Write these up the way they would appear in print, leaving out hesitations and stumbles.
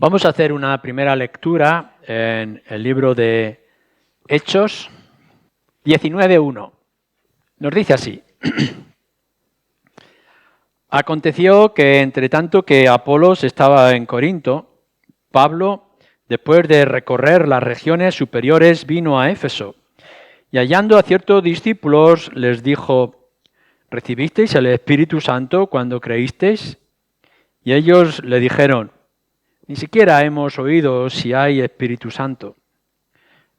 Vamos a hacer una primera lectura en el libro de Hechos 19:1. Nos dice así: Aconteció que entre tanto que Apolos estaba en Corinto, Pablo, después de recorrer las regiones superiores, vino a Éfeso, y hallando a ciertos discípulos les dijo: ¿Recibisteis el Espíritu Santo cuando creísteis? Y ellos le dijeron: Ni siquiera hemos oído si hay Espíritu Santo.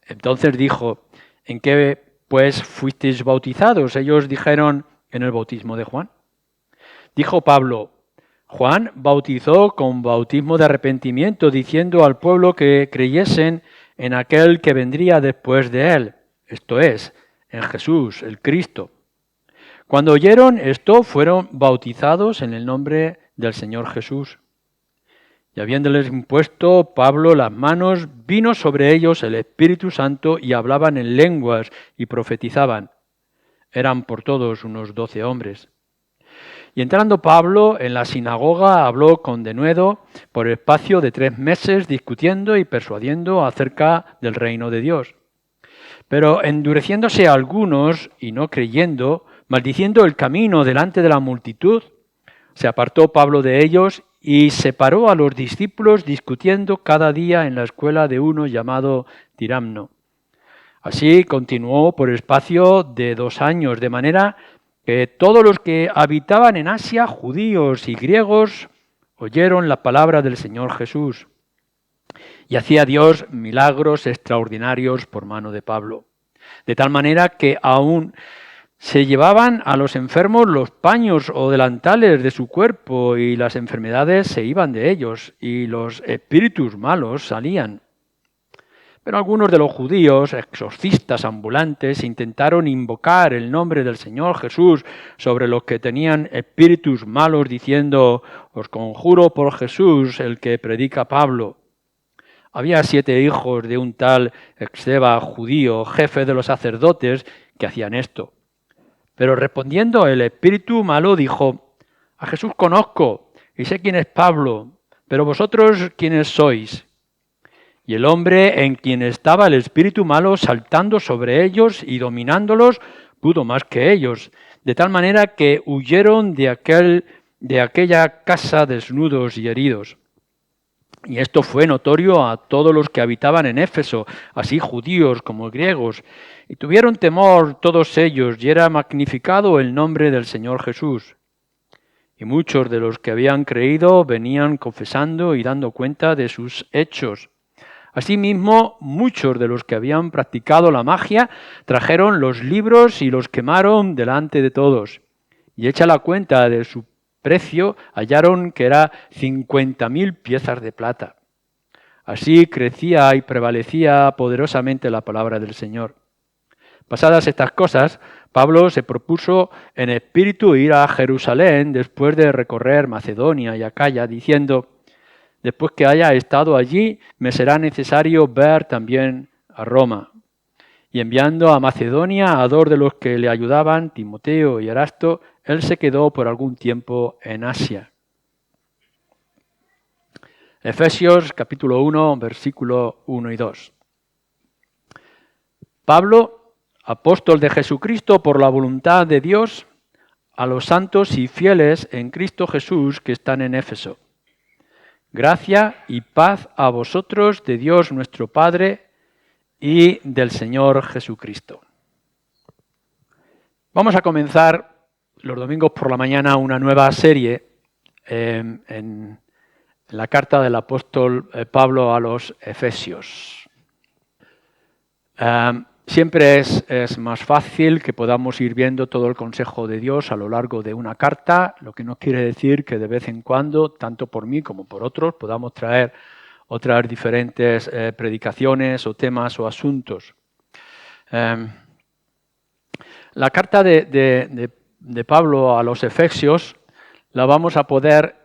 Entonces dijo: ¿En qué pues fuisteis bautizados? Ellos dijeron: en el bautismo de Juan. Dijo Pablo: Juan bautizó con bautismo de arrepentimiento, diciendo al pueblo que creyesen en aquel que vendría después de él, esto es, en Jesús, el Cristo. Cuando oyeron esto, fueron bautizados en el nombre del Señor Jesús. Y habiéndoles impuesto Pablo las manos, vino sobre ellos el Espíritu Santo y hablaban en lenguas y profetizaban. Eran por todos unos 12 hombres. Y entrando Pablo en la sinagoga, habló con denuedo por espacio de 3 meses, discutiendo y persuadiendo acerca del reino de Dios. Pero endureciéndose algunos y no creyendo, maldiciendo el camino delante de la multitud, se apartó Pablo de ellos y separó a los discípulos, discutiendo cada día en la escuela de uno llamado Tiramno. Así continuó por espacio de 2 años, de manera que todos los que habitaban en Asia, judíos y griegos, oyeron la palabra del Señor Jesús. Y hacía Dios milagros extraordinarios por mano de Pablo, de tal manera que aún se llevaban a los enfermos los paños o delantales de su cuerpo, y las enfermedades se iban de ellos, y los espíritus malos salían. Pero algunos de los judíos, exorcistas ambulantes, intentaron invocar el nombre del Señor Jesús sobre los que tenían espíritus malos, diciendo: os conjuro por Jesús, el que predica Pablo. Había 7 hijos de un tal Esceva, judío, jefe de los sacerdotes, que hacían esto. Pero respondiendo el espíritu malo dijo: a Jesús conozco y sé quién es Pablo, pero vosotros ¿quiénes sois? Y el hombre en quien estaba el espíritu malo, saltando sobre ellos y dominándolos, pudo más que ellos, de tal manera que huyeron de aquella casa desnudos y heridos. Y esto fue notorio a todos los que habitaban en Éfeso, así judíos como griegos, y tuvieron temor todos ellos, y era magnificado el nombre del Señor Jesús. Y muchos de los que habían creído venían confesando y dando cuenta de sus hechos. Asimismo, muchos de los que habían practicado la magia trajeron los libros y los quemaron delante de todos. Y hecha la cuenta de su precio, hallaron que era 50.000 piezas de plata. Así crecía y prevalecía poderosamente la palabra del Señor. Pasadas estas cosas, Pablo se propuso en espíritu ir a Jerusalén después de recorrer Macedonia y Acaya, diciendo: después que haya estado allí, me será necesario ver también a Roma. Y enviando a Macedonia a 2 de los que le ayudaban, Timoteo y Erasto, él se quedó por algún tiempo en Asia. Efesios capítulo 1, versículo 1 y 2. Pablo, apóstol de Jesucristo por la voluntad de Dios, a los santos y fieles en Cristo Jesús que están en Éfeso. Gracia y paz a vosotros de Dios nuestro Padre y del Señor Jesucristo. Vamos a comenzar los domingos por la mañana una nueva serie en la carta del apóstol Pablo a los Efesios. Siempre es más fácil que podamos ir viendo todo el consejo de Dios a lo largo de una carta, lo que no quiere decir que de vez en cuando, tanto por mí como por otros, podamos traer otras diferentes predicaciones o temas o asuntos. La carta de Pablo a los Efesios la vamos a poder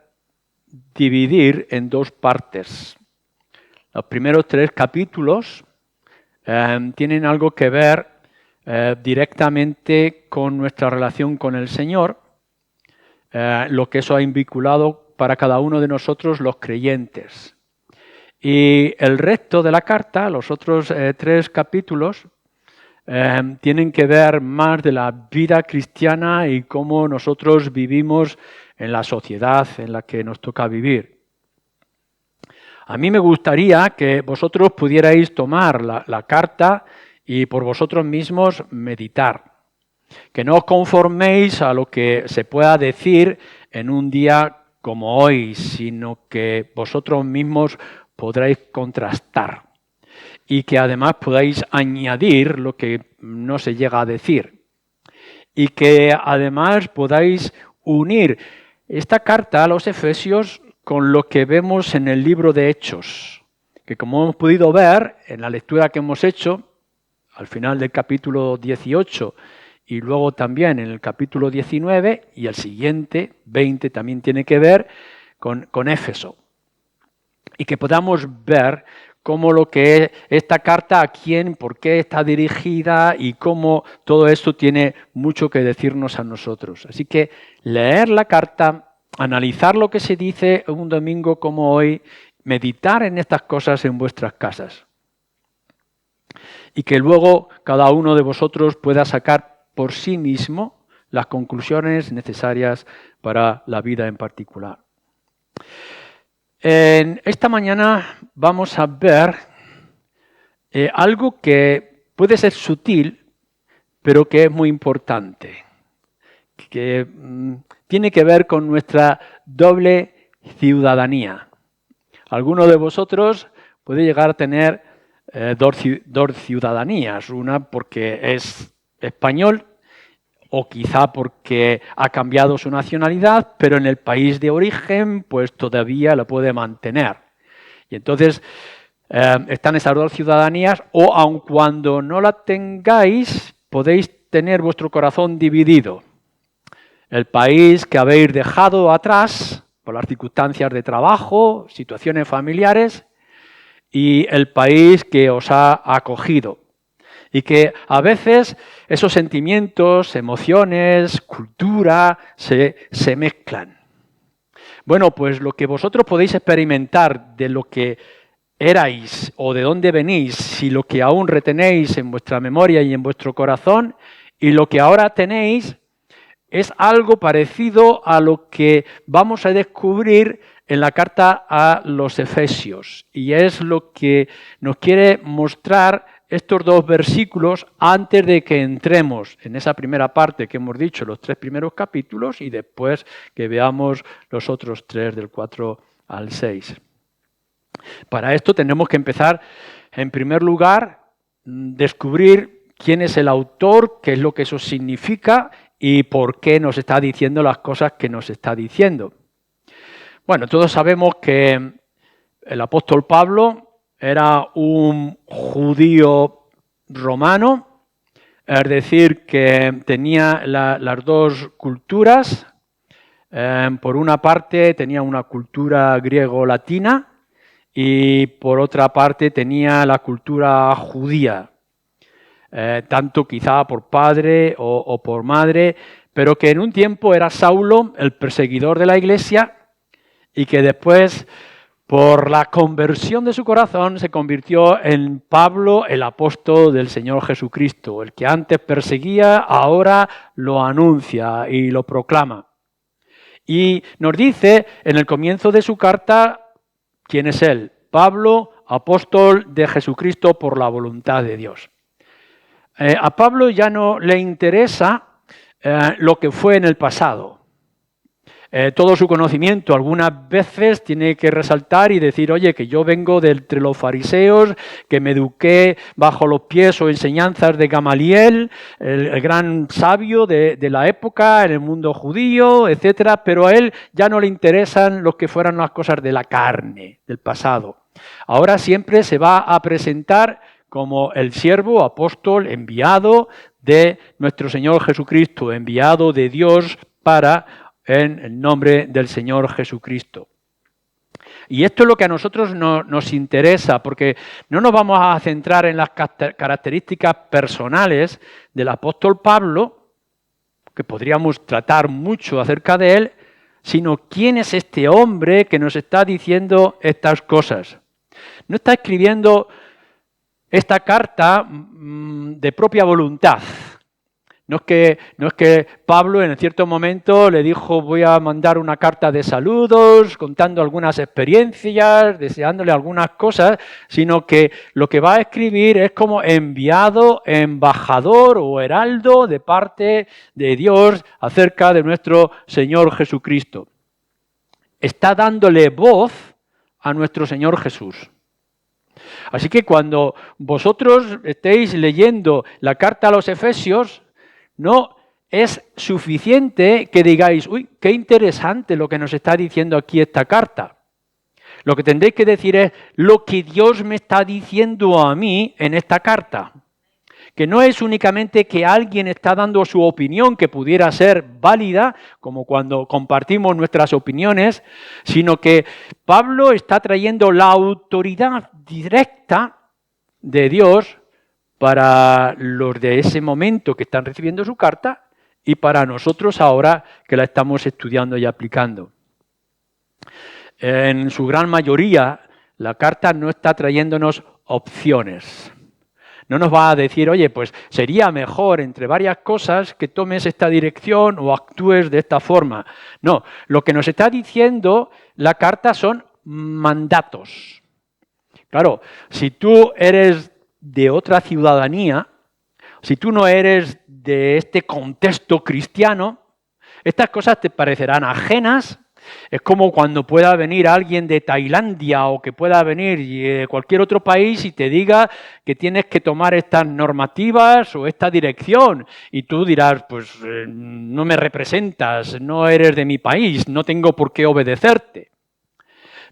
dividir en 2 partes. Los primeros 3 capítulos tienen algo que ver directamente con nuestra relación con el Señor, lo que eso ha vinculado para cada uno de nosotros los creyentes. Y el resto de la carta, los otros 3 capítulos, tienen que ver más de la vida cristiana y cómo nosotros vivimos en la sociedad en la que nos toca vivir. A mí me gustaría que vosotros pudierais tomar la carta y por vosotros mismos meditar. Que no os conforméis a lo que se pueda decir en un día como hoy, sino que vosotros mismos podréis contrastar y que además podáis añadir lo que no se llega a decir y que además podáis unir esta carta a los Efesios con lo que vemos en el libro de Hechos, que como hemos podido ver en la lectura que hemos hecho, al final del capítulo 18 y luego también en el capítulo 19 y el siguiente, 20, también tiene que ver con Éfeso. Y que podamos ver cómo lo que es esta carta, a quién, por qué está dirigida y cómo todo esto tiene mucho que decirnos a nosotros. Así que leer la carta, analizar lo que se dice un domingo como hoy, meditar en estas cosas en vuestras casas. Y que luego cada uno de vosotros pueda sacar por sí mismo las conclusiones necesarias para la vida en particular. En esta mañana vamos a ver algo que puede ser sutil, pero que es muy importante, que tiene que ver con nuestra doble ciudadanía. Alguno de vosotros puede llegar a tener dos ciudadanías, una porque es español o quizá porque ha cambiado su nacionalidad, pero en el país de origen pues todavía la puede mantener. Y entonces están esas 2 ciudadanías, o aun cuando no la tengáis, podéis tener vuestro corazón dividido. El país que habéis dejado atrás por las circunstancias de trabajo, situaciones familiares, y el país que os ha acogido. Y que a veces esos sentimientos, emociones, cultura se mezclan. Bueno, pues lo que vosotros podéis experimentar de lo que erais o de dónde venís, y lo que aún retenéis en vuestra memoria y en vuestro corazón, y lo que ahora tenéis, es algo parecido a lo que vamos a descubrir en la carta a los Efesios. Y es lo que nos quiere mostrar estos 2 versículos antes de que entremos en esa primera parte que hemos dicho, los 3 primeros capítulos, y después que veamos los otros 3 del 4 al 6. Para esto tenemos que empezar, en primer lugar, descubrir quién es el autor, qué es lo que eso significa y por qué nos está diciendo las cosas que nos está diciendo. Bueno, todos sabemos que el apóstol Pablo era un judío romano, es decir, que tenía las 2 culturas. Por una parte tenía una cultura griego-latina y por otra parte tenía la cultura judía, tanto quizá por padre o por madre, pero que en un tiempo era Saulo, el perseguidor de la iglesia, y que después, por la conversión de su corazón, se convirtió en Pablo, el apóstol del Señor Jesucristo. El que antes perseguía, ahora lo anuncia y lo proclama. Y nos dice en el comienzo de su carta quién es él. Pablo, apóstol de Jesucristo por la voluntad de Dios. A Pablo ya no le interesa lo que fue en el pasado. Todo su conocimiento algunas veces tiene que resaltar y decir, oye, que yo vengo de entre los fariseos, que me eduqué bajo los pies o enseñanzas de Gamaliel, el gran sabio de la época en el mundo judío, etcétera, pero a él ya no le interesan lo que fueran las cosas de la carne, del pasado. Ahora siempre se va a presentar como el siervo, apóstol, enviado de nuestro Señor Jesucristo, enviado de Dios en el nombre del Señor Jesucristo. Y esto es lo que a nosotros nos interesa, porque no nos vamos a centrar en las características personales del apóstol Pablo, que podríamos tratar mucho acerca de él, sino quién es este hombre que nos está diciendo estas cosas. No está escribiendo esta carta de propia voluntad. No es que Pablo en cierto momento le dijo voy a mandar una carta de saludos, contando algunas experiencias, deseándole algunas cosas, sino que lo que va a escribir es como enviado, embajador o heraldo de parte de Dios acerca de nuestro Señor Jesucristo. Está dándole voz a nuestro Señor Jesús. Así que cuando vosotros estéis leyendo la carta a los Efesios, no es suficiente que digáis, uy, qué interesante lo que nos está diciendo aquí esta carta. Lo que tendréis que decir es lo que Dios me está diciendo a mí en esta carta. Que no es únicamente que alguien está dando su opinión que pudiera ser válida, como cuando compartimos nuestras opiniones, sino que Pablo está trayendo la autoridad directa de Dios para los de ese momento que están recibiendo su carta y para nosotros ahora que la estamos estudiando y aplicando. En su gran mayoría, la carta no está trayéndonos opciones. No nos va a decir, oye, pues sería mejor entre varias cosas que tomes esta dirección o actúes de esta forma. No, lo que nos está diciendo la carta son mandatos. Claro, si tú eres de otra ciudadanía, si tú no eres de este contexto cristiano, estas cosas te parecerán ajenas. Es como cuando pueda venir alguien de Tailandia o que pueda venir de cualquier otro país y te diga que tienes que tomar estas normativas o esta dirección. Y tú dirás, pues no me representas, no eres de mi país, no tengo por qué obedecerte.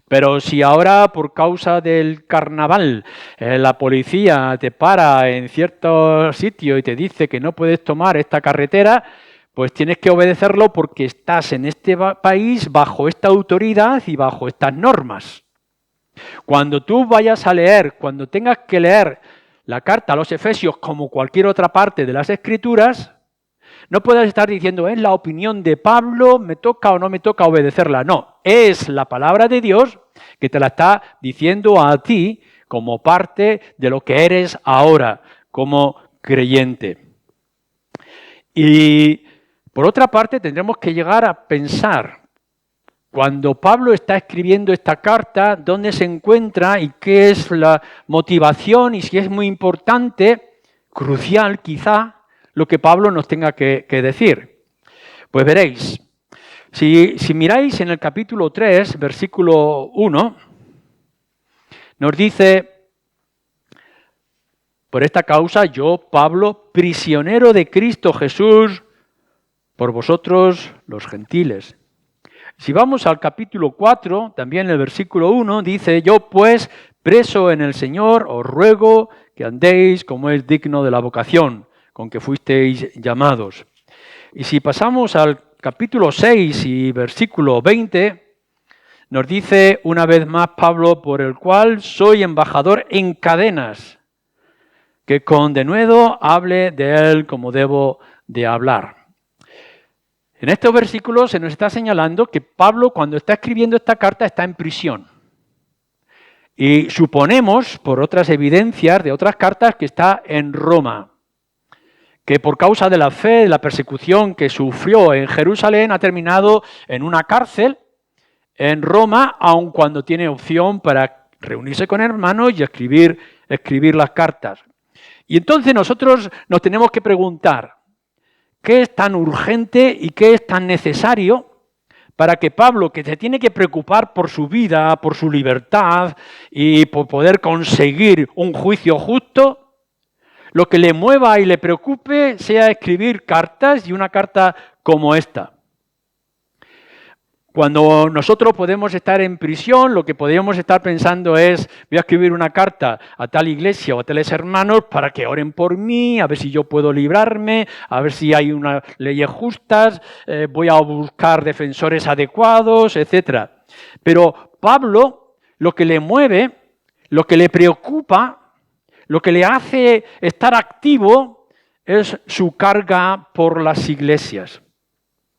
Pero si ahora por causa del carnaval la policía te para en cierto sitio y te dice que no puedes tomar esta carretera, pues tienes que obedecerlo porque estás en este país bajo esta autoridad y bajo estas normas. Cuando tú vayas a leer, cuando tengas que leer la carta a los Efesios como cualquier otra parte de las Escrituras, no puedes estar diciendo, es la opinión de Pablo, me toca o no me toca obedecerla. No, es la palabra de Dios que te la está diciendo a ti como parte de lo que eres ahora como creyente. Y por otra parte, tendremos que llegar a pensar, cuando Pablo está escribiendo esta carta, dónde se encuentra y qué es la motivación y si es muy importante, crucial quizá, lo que Pablo nos tenga que decir. Pues veréis, si miráis en el capítulo 3, versículo 1, nos dice, por esta causa yo, Pablo, prisionero de Cristo Jesús, por vosotros los gentiles. Si vamos al capítulo 4, también el versículo 1, dice, yo pues, preso en el Señor, os ruego que andéis como es digno de la vocación con que fuisteis llamados. Y si pasamos al capítulo 6 y versículo 20, nos dice una vez más Pablo, por el cual soy embajador en cadenas, que con denuedo hable de él como debo de hablar. En estos versículos se nos está señalando que Pablo, cuando está escribiendo esta carta, está en prisión. Y suponemos, por otras evidencias de otras cartas, que está en Roma, que por causa de la fe, de la persecución que sufrió en Jerusalén, ha terminado en una cárcel en Roma, aun cuando tiene opción para reunirse con hermanos y escribir las cartas. Y entonces nosotros nos tenemos que preguntar, ¿qué es tan urgente y qué es tan necesario para que Pablo, que se tiene que preocupar por su vida, por su libertad y por poder conseguir un juicio justo, lo que le mueva y le preocupe sea escribir cartas y una carta como esta? Cuando nosotros podemos estar en prisión, lo que podríamos estar pensando es, voy a escribir una carta a tal iglesia o a tales hermanos para que oren por mí, a ver si yo puedo librarme, a ver si hay unas leyes justas, voy a buscar defensores adecuados, etc. Pero Pablo, lo que le mueve, lo que le preocupa, lo que le hace estar activo es su carga por las iglesias.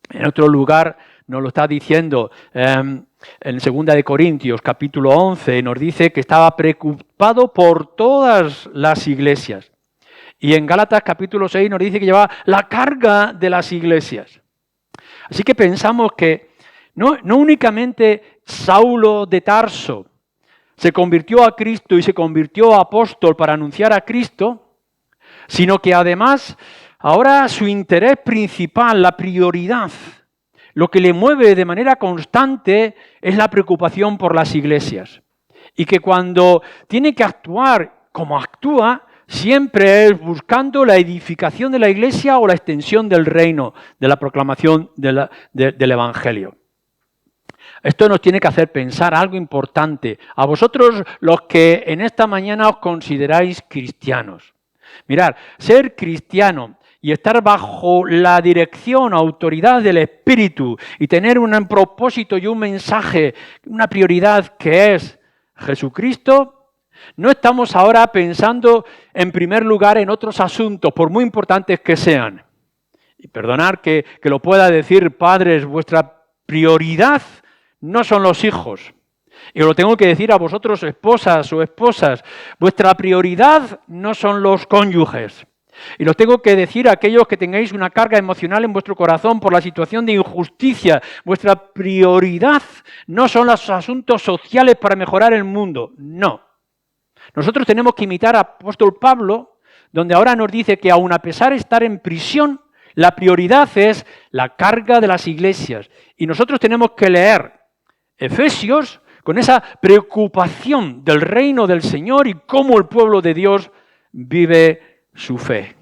En otro lugar nos lo está diciendo, En 2 de Corintios, capítulo 11, nos dice que estaba preocupado por todas las iglesias. Y en Gálatas, capítulo 6, nos dice que llevaba la carga de las iglesias. Así que pensamos que no únicamente Saulo de Tarso se convirtió a Cristo y se convirtió a apóstol para anunciar a Cristo, sino que además ahora su interés principal, la prioridad, lo que le mueve de manera constante es la preocupación por las iglesias. Y que cuando tiene que actuar como actúa, siempre es buscando la edificación de la iglesia o la extensión del reino, de la proclamación del Evangelio. Esto nos tiene que hacer pensar algo importante. A vosotros los que en esta mañana os consideráis cristianos. Mirad, ser cristiano y estar bajo la dirección, autoridad del Espíritu y tener un propósito y un mensaje, una prioridad que es Jesucristo, no estamos ahora pensando en primer lugar en otros asuntos, por muy importantes que sean. Y perdonad que lo pueda decir, padres, vuestra prioridad no son los hijos. Y lo tengo que decir a vosotros, esposas o esposas, vuestra prioridad no son los cónyuges. Y lo tengo que decir a aquellos que tengáis una carga emocional en vuestro corazón por la situación de injusticia. Vuestra prioridad no son los asuntos sociales para mejorar el mundo. No. Nosotros tenemos que imitar al apóstol Pablo, donde ahora nos dice que aun a pesar de estar en prisión, la prioridad es la carga de las iglesias. Y nosotros tenemos que leer Efesios con esa preocupación del reino del Señor y cómo el pueblo de Dios vive su fe.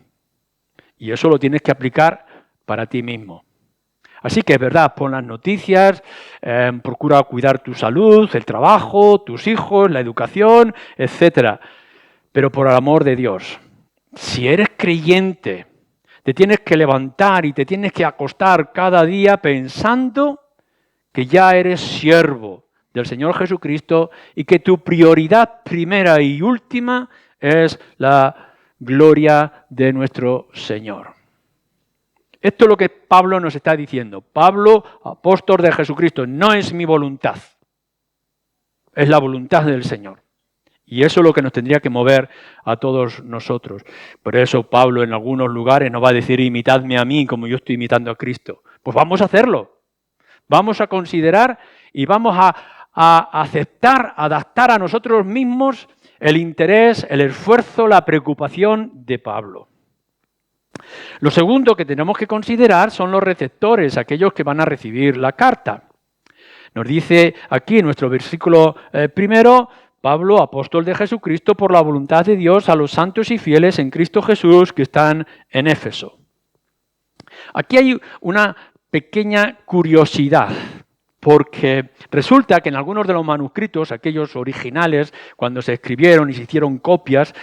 Y eso lo tienes que aplicar para ti mismo. Así que es verdad, pon las noticias, procura cuidar tu salud, el trabajo, tus hijos, la educación, etc. Pero por el amor de Dios, si eres creyente, te tienes que levantar y te tienes que acostar cada día pensando que ya eres siervo del Señor Jesucristo y que tu prioridad primera y última es la gloria de nuestro Señor. Esto es lo que Pablo nos está diciendo. Pablo, apóstol de Jesucristo, no es mi voluntad, es la voluntad del Señor. Y eso es lo que nos tendría que mover a todos nosotros. Por eso Pablo en algunos lugares nos va a decir, imitadme a mí como yo estoy imitando a Cristo. Pues vamos a hacerlo. Vamos a considerar y vamos a aceptar, adaptar a nosotros mismos el interés, el esfuerzo, la preocupación de Pablo. Lo segundo que tenemos que considerar son los receptores, aquellos que van a recibir la carta. Nos dice aquí en nuestro versículo primero, Pablo, apóstol de Jesucristo, por la voluntad de Dios, a los santos y fieles en Cristo Jesús que están en Éfeso. Aquí hay una pequeña curiosidad, porque resulta que en algunos de los manuscritos, aquellos originales, cuando se escribieron y se hicieron copias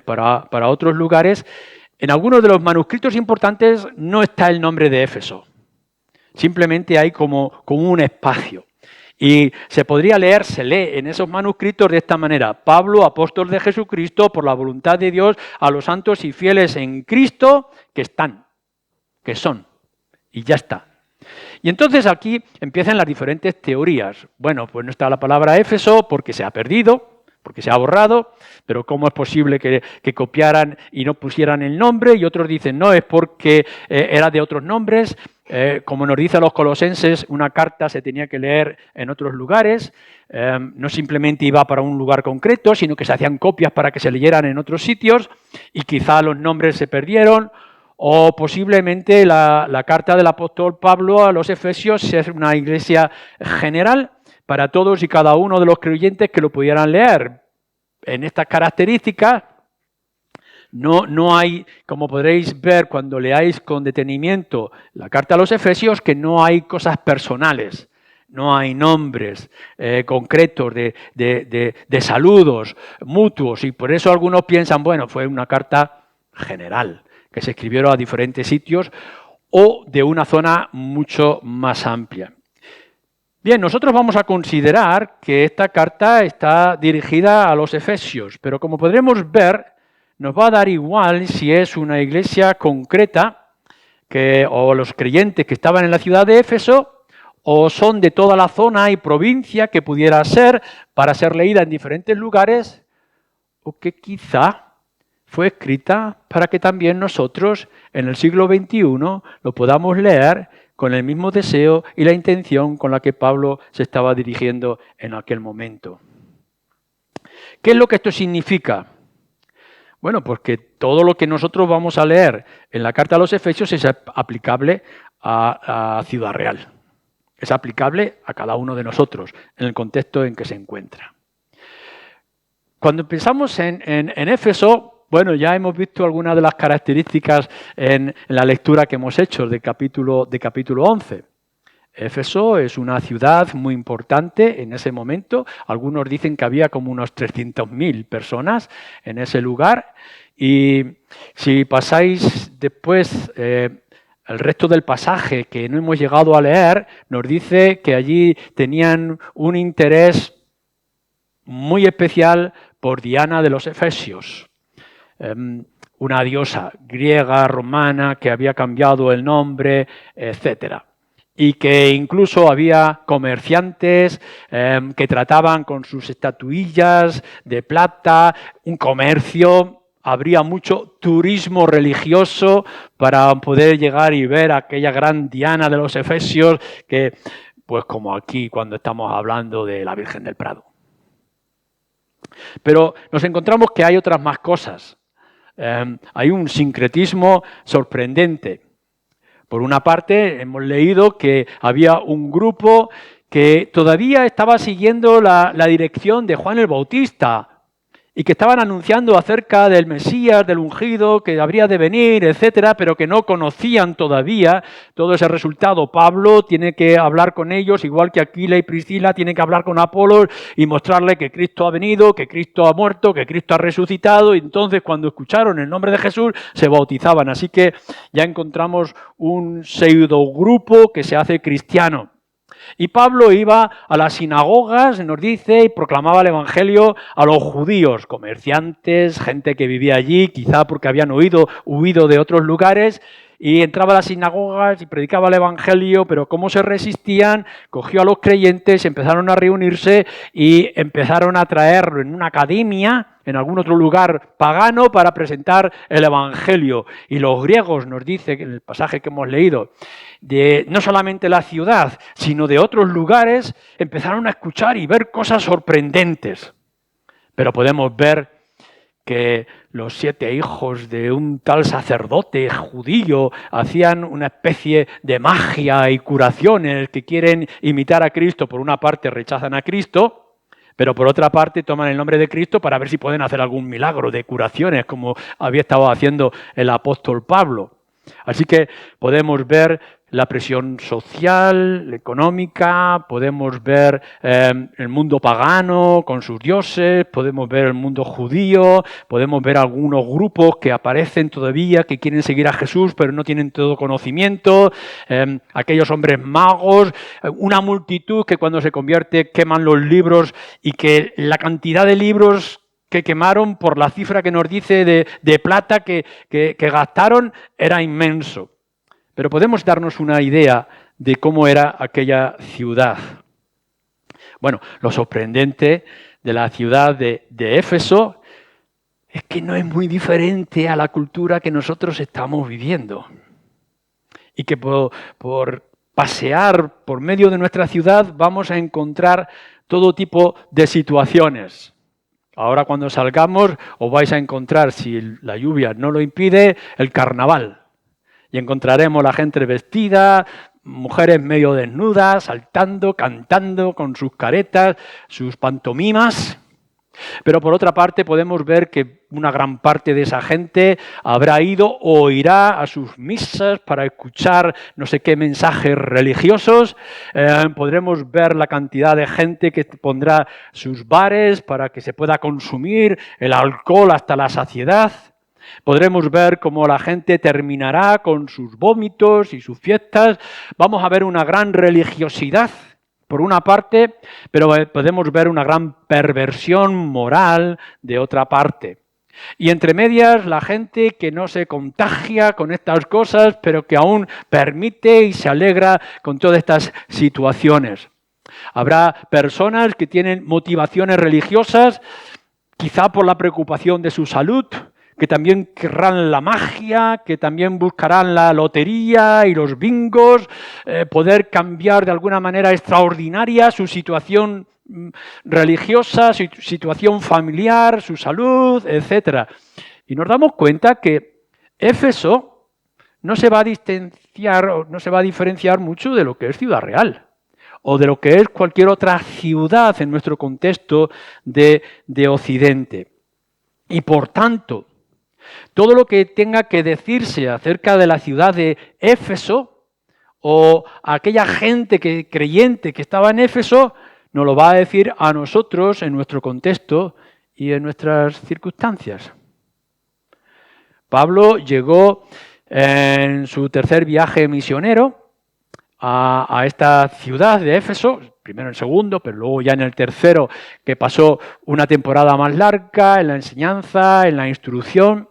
para otros lugares, en algunos de los manuscritos importantes no está el nombre de Éfeso. Simplemente hay como un espacio. Y se lee en esos manuscritos de esta manera. Pablo, apóstol de Jesucristo, por la voluntad de Dios, a los santos y fieles en Cristo que están, que son. Y ya está. Y entonces aquí empiezan las diferentes teorías. Bueno, pues no está la palabra Éfeso porque se ha perdido, porque se ha borrado, pero ¿cómo es posible que copiaran y no pusieran el nombre? Y otros dicen, no, es porque era de otros nombres. Como nos dice a los colosenses, una carta se tenía que leer en otros lugares. No simplemente iba para un lugar concreto, sino que se hacían copias para que se leyeran en otros sitios y quizá los nombres se perdieron. O posiblemente la carta del apóstol Pablo a los Efesios es una iglesia general para todos y cada uno de los creyentes que lo pudieran leer. En estas características no hay, como podréis ver cuando leáis con detenimiento la carta a los Efesios, que no hay cosas personales, no hay nombres concretos de saludos mutuos, y por eso algunos piensan, bueno, fue una carta general, que se escribieron a diferentes sitios o de una zona mucho más amplia. Bien, nosotros vamos a considerar que esta carta está dirigida a los Efesios, pero como podremos ver, nos va a dar igual si es una iglesia concreta o los creyentes que estaban en la ciudad de Éfeso o son de toda la zona y provincia que pudiera ser para ser leída en diferentes lugares, o que quizá fue escrita para que también nosotros en el siglo XXI lo podamos leer con el mismo deseo y la intención con la que Pablo se estaba dirigiendo en aquel momento. ¿Qué es lo que esto significa? Bueno, pues que todo lo que nosotros vamos a leer en la carta a los Efesios es aplicable a Ciudad Real. Es aplicable a cada uno de nosotros en el contexto en que se encuentra. Cuando pensamos en Éfeso, bueno, ya hemos visto algunas de las características en la lectura que hemos hecho de capítulo 11. Éfeso es una ciudad muy importante en ese momento. Algunos dicen que había como unos 300.000 personas en ese lugar. Y si pasáis después el resto del pasaje que no hemos llegado a leer, nos dice que allí tenían un interés muy especial por Diana de los Efesios. Una diosa griega, romana, que había cambiado el nombre, etcétera. Y que incluso había comerciantes que trataban con sus estatuillas de plata, un comercio, habría mucho turismo religioso para poder llegar y ver a aquella gran Diana de los Efesios, que, pues como aquí cuando estamos hablando de la Virgen del Prado. Pero nos encontramos que hay otras más cosas. Hay un sincretismo sorprendente. Por una parte, hemos leído que había un grupo que todavía estaba siguiendo la dirección de Juan el Bautista y que estaban anunciando acerca del Mesías, del ungido, que habría de venir, etcétera, pero que no conocían todavía todo ese resultado. Pablo tiene que hablar con ellos, igual que Aquila y Priscila tienen que hablar con Apolos y mostrarle que Cristo ha venido, que Cristo ha muerto, que Cristo ha resucitado, y entonces cuando escucharon el nombre de Jesús se bautizaban. Así que ya encontramos un pseudogrupo que se hace cristiano. Y Pablo iba a las sinagogas, nos dice, y proclamaba el evangelio a los judíos, comerciantes, gente que vivía allí, quizá porque habían huido de otros lugares, y entraba a las sinagogas y predicaba el evangelio, pero como se resistían, cogió a los creyentes, empezaron a reunirse y empezaron a traerlo en una academia, en algún otro lugar pagano, para presentar el evangelio. Y los griegos, nos dice en el pasaje que hemos leído, de no solamente la ciudad, sino de otros lugares, empezaron a escuchar y ver cosas sorprendentes. Pero podemos ver que los 7 hijos de un tal sacerdote judío hacían una especie de magia y curaciones que quieren imitar a Cristo. Por una parte rechazan a Cristo, pero por otra parte toman el nombre de Cristo para ver si pueden hacer algún milagro de curaciones, como había estado haciendo el apóstol Pablo. Así que podemos ver la presión social, económica, podemos ver el mundo pagano con sus dioses, podemos ver el mundo judío, podemos ver algunos grupos que aparecen todavía, que quieren seguir a Jesús, pero no tienen todo conocimiento, aquellos hombres magos, una multitud que cuando se convierte queman los libros y que la cantidad de libros que quemaron por la cifra que nos dice de plata que gastaron era inmenso. Pero podemos darnos una idea de cómo era aquella ciudad. Bueno, lo sorprendente de la ciudad de Éfeso es que no es muy diferente a la cultura que nosotros estamos viviendo. Y que por pasear por medio de nuestra ciudad vamos a encontrar todo tipo de situaciones. Ahora cuando salgamos os vais a encontrar, si la lluvia no lo impide, el carnaval. Y encontraremos la gente vestida, mujeres medio desnudas, saltando, cantando con sus caretas, sus pantomimas. Pero por otra parte podemos ver que una gran parte de esa gente habrá ido o irá a sus misas para escuchar no sé qué mensajes religiosos. Podremos ver la cantidad de gente que pondrá sus bares para que se pueda consumir el alcohol hasta la saciedad. Podremos ver cómo la gente terminará con sus vómitos y sus fiestas. Vamos a ver una gran religiosidad, por una parte, pero podemos ver una gran perversión moral de otra parte. Y entre medias la gente que no se contagia con estas cosas, pero que aún permite y se alegra con todas estas situaciones. Habrá personas que tienen motivaciones religiosas, quizá por la preocupación de su salud, que también querrán la magia, que también buscarán la lotería y los bingos, poder cambiar de alguna manera extraordinaria su situación religiosa, su situación familiar, su salud, etc. Y nos damos cuenta que Éfeso no se va a distanciar, no se va a diferenciar mucho de lo que es Ciudad Real o de lo que es cualquier otra ciudad en nuestro contexto de Occidente. Y por tanto, todo lo que tenga que decirse acerca de la ciudad de Éfeso o aquella gente creyente que estaba en Éfeso, nos lo va a decir a nosotros en nuestro contexto y en nuestras circunstancias. Pablo llegó en su tercer viaje misionero a esta ciudad de Éfeso, primero en el segundo, pero luego ya en el tercero, que pasó una temporada más larga en la enseñanza, en la instrucción.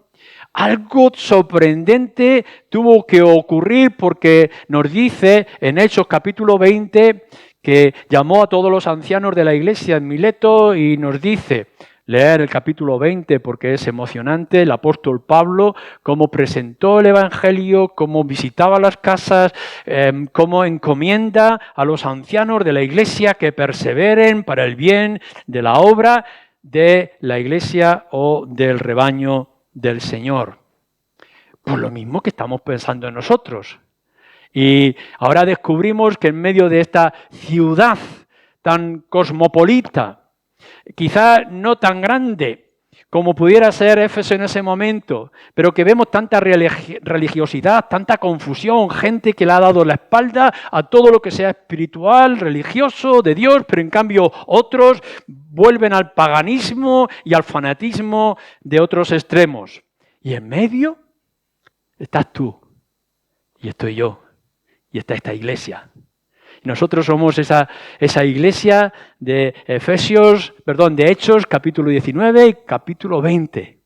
Algo sorprendente tuvo que ocurrir porque nos dice en Hechos capítulo 20 que llamó a todos los ancianos de la iglesia en Mileto y nos dice, leer el capítulo 20 porque es emocionante, el apóstol Pablo, cómo presentó el Evangelio, cómo visitaba las casas, cómo encomienda a los ancianos de la iglesia que perseveren para el bien de la obra de la iglesia o del rebaño del Señor. Pues lo mismo que estamos pensando en nosotros. Y ahora descubrimos que en medio de esta ciudad tan cosmopolita, quizá no tan grande como pudiera ser Éfeso en ese momento, pero que vemos tanta religiosidad, tanta confusión, gente que le ha dado la espalda a todo lo que sea espiritual, religioso, de Dios, pero en cambio otros vuelven al paganismo y al fanatismo de otros extremos. Y en medio estás tú, y estoy yo, y está esta iglesia. Nosotros somos esa iglesia de de Hechos, capítulo 19 y capítulo 20.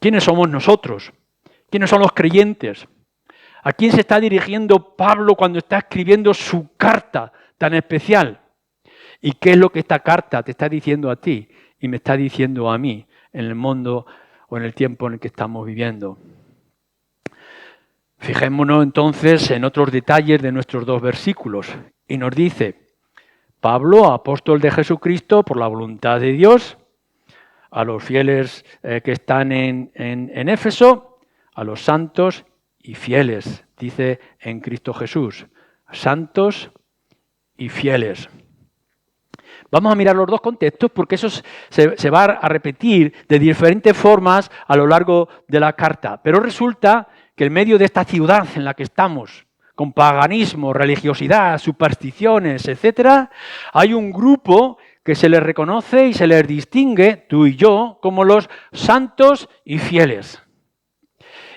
¿Quiénes somos nosotros? ¿Quiénes son los creyentes? ¿A quién se está dirigiendo Pablo cuando está escribiendo su carta tan especial? ¿Y qué es lo que esta carta te está diciendo a ti y me está diciendo a mí en el mundo o en el tiempo en el que estamos viviendo? Fijémonos entonces en otros detalles de nuestros dos versículos. Y nos dice, Pablo, apóstol de Jesucristo, por la voluntad de Dios, a los fieles que están en Éfeso, a los santos y fieles, dice en Cristo Jesús, santos y fieles. Vamos a mirar los dos contextos porque eso se va a repetir de diferentes formas a lo largo de la carta. Pero resulta que en medio de esta ciudad en la que estamos, con paganismo, religiosidad, supersticiones, etc., hay un grupo que se les reconoce y se les distingue, tú y yo, como los santos y fieles.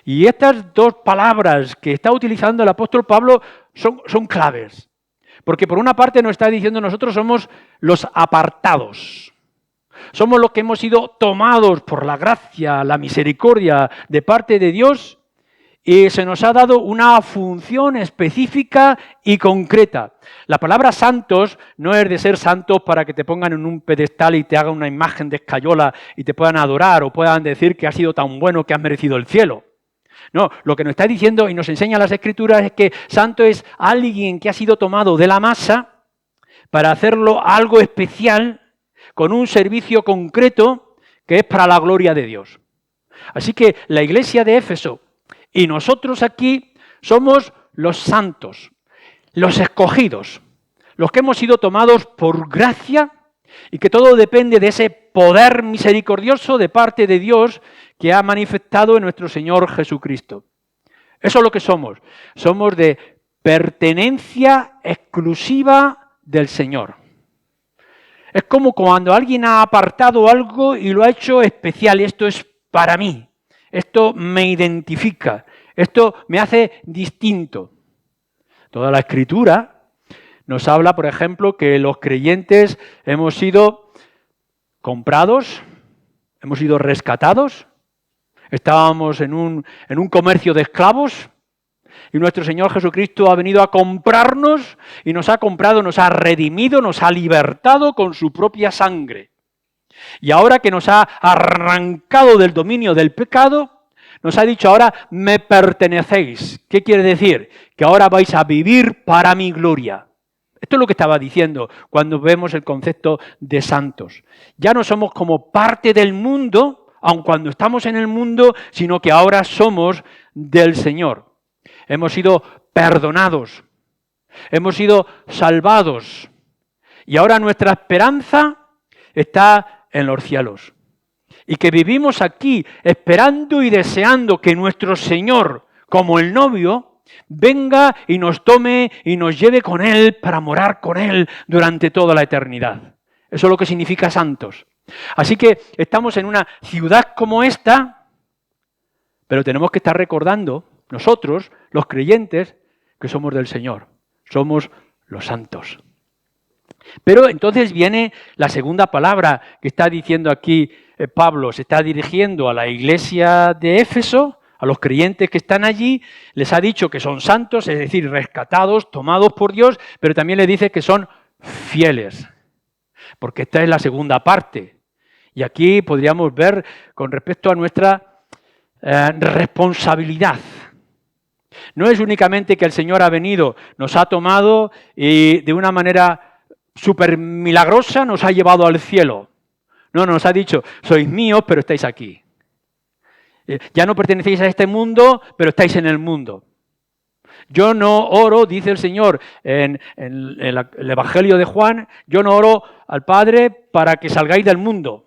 Y estas dos palabras que está utilizando el apóstol Pablo son claves. Porque por una parte nos está diciendo nosotros somos los apartados. Somos los que hemos sido tomados por la gracia, la misericordia de parte de Dios y se nos ha dado una función específica y concreta. La palabra santos no es de ser santos para que te pongan en un pedestal y te hagan una imagen de escayola y te puedan adorar o puedan decir que has sido tan bueno que has merecido el cielo. No, lo que nos está diciendo y nos enseña las Escrituras es que santo es alguien que ha sido tomado de la masa para hacerlo algo especial con un servicio concreto que es para la gloria de Dios. Así que la iglesia de Éfeso y nosotros aquí somos los santos, los escogidos, los que hemos sido tomados por gracia y que todo depende de ese poder misericordioso de parte de Dios que ha manifestado en nuestro Señor Jesucristo. Eso es lo que somos. Somos de pertenencia exclusiva del Señor. Es como cuando alguien ha apartado algo y lo ha hecho especial. Esto es para mí. Esto me identifica. Esto me hace distinto. Toda la Escritura nos habla, por ejemplo, que los creyentes hemos sido comprados, hemos sido rescatados Estábamos en un comercio de esclavos y nuestro Señor Jesucristo ha venido a comprarnos y nos ha comprado, nos ha redimido, nos ha libertado con su propia sangre. Y ahora que nos ha arrancado del dominio del pecado, nos ha dicho ahora me pertenecéis. ¿Qué quiere decir? Que ahora vais a vivir para mi gloria. Esto es lo que estaba diciendo cuando vemos el concepto de santos. Ya no somos como parte del mundo, aun cuando estamos en el mundo, sino que ahora somos del Señor. Hemos sido perdonados, hemos sido salvados y ahora nuestra esperanza está en los cielos. Y que vivimos aquí esperando y deseando que nuestro Señor, como el novio, venga y nos tome y nos lleve con Él para morar con Él durante toda la eternidad. Eso es lo que significa santos. Así que estamos en una ciudad como esta, pero tenemos que estar recordando, nosotros, los creyentes, que somos del Señor. Somos los santos. Pero entonces viene la segunda palabra que está diciendo aquí Pablo. Se está dirigiendo a la iglesia de Éfeso, a los creyentes que están allí. Les ha dicho que son santos, es decir, rescatados, tomados por Dios, pero también les dice que son fieles. Porque esta es la segunda parte. Y aquí podríamos ver con respecto a nuestra responsabilidad. No es únicamente que el Señor ha venido, nos ha tomado y de una manera súper milagrosa nos ha llevado al cielo. No, nos ha dicho, sois míos, pero estáis aquí. Ya no pertenecéis a este mundo, pero estáis en el mundo. Yo no oro, dice el Señor en el Evangelio de Juan, yo no oro al Padre para que salgáis del mundo,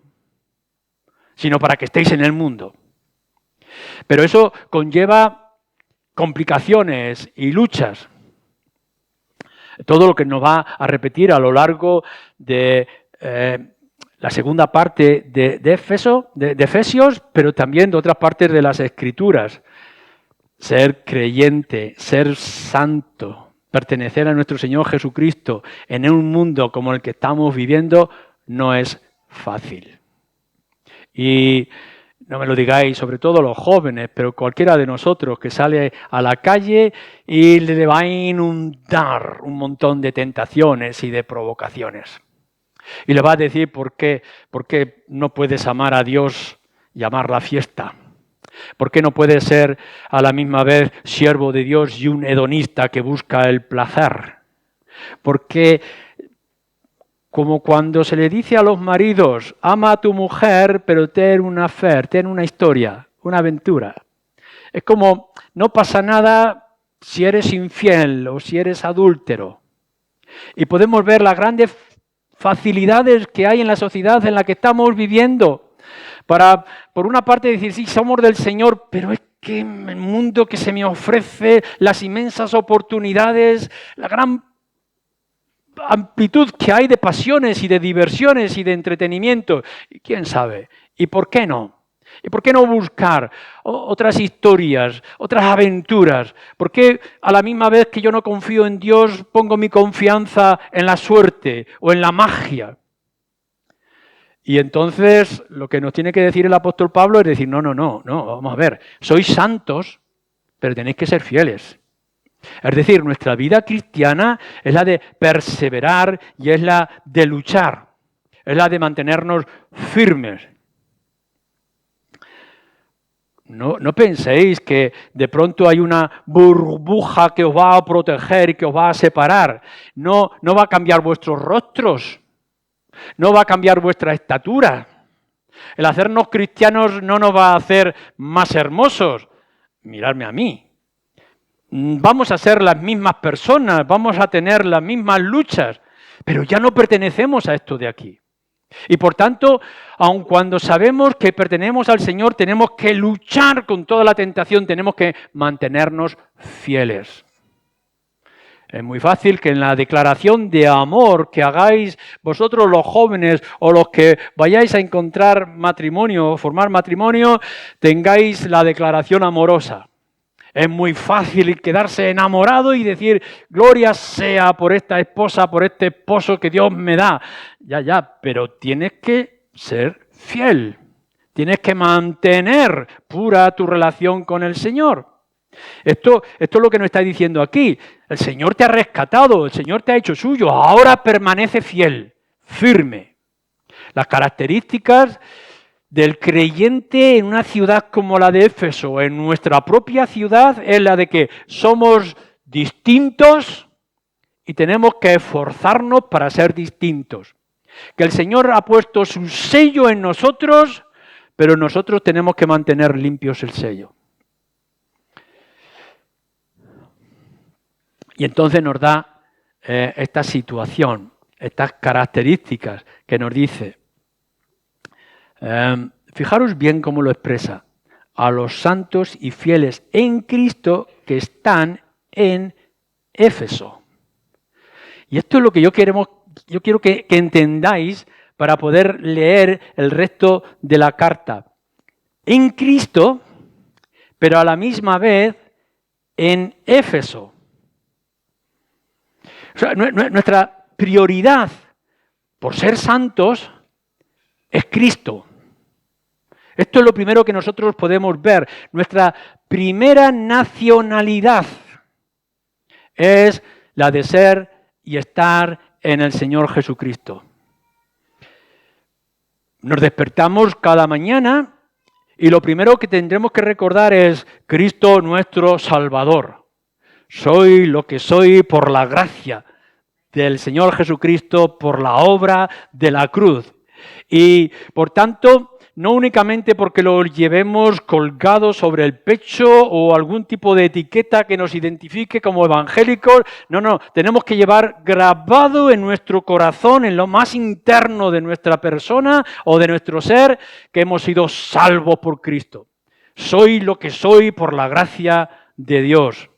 sino para que estéis en el mundo. Pero eso conlleva complicaciones y luchas. Todo lo que nos va a repetir a lo largo de la segunda parte de Efesios, pero también de otras partes de las Escrituras. Ser creyente, ser santo, pertenecer a nuestro Señor Jesucristo en un mundo como el que estamos viviendo no es fácil. Y no me lo digáis, sobre todo los jóvenes, pero cualquiera de nosotros que sale a la calle y le va a inundar un montón de tentaciones y de provocaciones. Y le va a decir por qué no puedes amar a Dios y amar la fiesta. ¿Por qué no puedes ser a la misma vez siervo de Dios y un hedonista que busca el placer? ¿Por qué, como cuando se le dice a los maridos, ama a tu mujer, pero ten una affair, ten una historia, una aventura? Es como, no pasa nada si eres infiel o si eres adúltero. Y podemos ver las grandes facilidades que hay en la sociedad en la que estamos viviendo para, por una parte, decir, sí, somos del Señor, pero es que el mundo que se me ofrece, las inmensas oportunidades, la gran amplitud que hay de pasiones y de diversiones y de entretenimiento. ¿Y quién sabe? ¿Y por qué no? ¿Y por qué no buscar otras historias, otras aventuras? ¿Por qué a la misma vez que yo no confío en Dios pongo mi confianza en la suerte o en la magia? Y entonces lo que nos tiene que decir el apóstol Pablo es decir, no, vamos a ver, sois santos, pero tenéis que ser fieles. Es decir, nuestra vida cristiana es la de perseverar y es la de luchar, es la de mantenernos firmes. No penséis que de pronto hay una burbuja que os va a proteger y que os va a separar. No va a cambiar vuestros rostros. No va a cambiar vuestra estatura. El hacernos cristianos no nos va a hacer más hermosos. Miradme a mí. Vamos a ser las mismas personas, vamos a tener las mismas luchas, pero ya no pertenecemos a esto de aquí. Y por tanto, aun cuando sabemos que pertenecemos al Señor, tenemos que luchar con toda la tentación, tenemos que mantenernos fieles. Es muy fácil que en la declaración de amor que hagáis vosotros los jóvenes o los que vayáis a encontrar matrimonio o formar matrimonio, tengáis la declaración amorosa. Es muy fácil quedarse enamorado y decir, gloria sea por esta esposa, por este esposo que Dios me da. Ya, pero tienes que ser fiel. Tienes que mantener pura tu relación con el Señor. Esto es lo que nos está diciendo aquí. El Señor te ha rescatado, el Señor te ha hecho suyo, ahora permanece fiel, firme. Las características del creyente en una ciudad como la de Éfeso, en nuestra propia ciudad, es la de que somos distintos y tenemos que esforzarnos para ser distintos. Que el Señor ha puesto su sello en nosotros, pero nosotros tenemos que mantener limpios el sello. Y entonces nos da esta situación, estas características que nos dice. Fijaros bien cómo lo expresa. A los santos y fieles en Cristo que están en Éfeso. Y esto es lo que yo quiero que entendáis para poder leer el resto de la carta. En Cristo, pero a la misma vez en Éfeso. O sea, nuestra prioridad por ser santos es Cristo. Esto es lo primero que nosotros podemos ver. Nuestra primera nacionalidad es la de ser y estar en el Señor Jesucristo. Nos despertamos cada mañana y lo primero que tendremos que recordar es Cristo nuestro Salvador. Soy lo que soy por la gracia del Señor Jesucristo, por la obra de la cruz. Y por tanto, no únicamente porque lo llevemos colgado sobre el pecho o algún tipo de etiqueta que nos identifique como evangélicos, no, tenemos que llevar grabado en nuestro corazón, en lo más interno de nuestra persona o de nuestro ser, que hemos sido salvos por Cristo. Soy lo que soy por la gracia de Dios.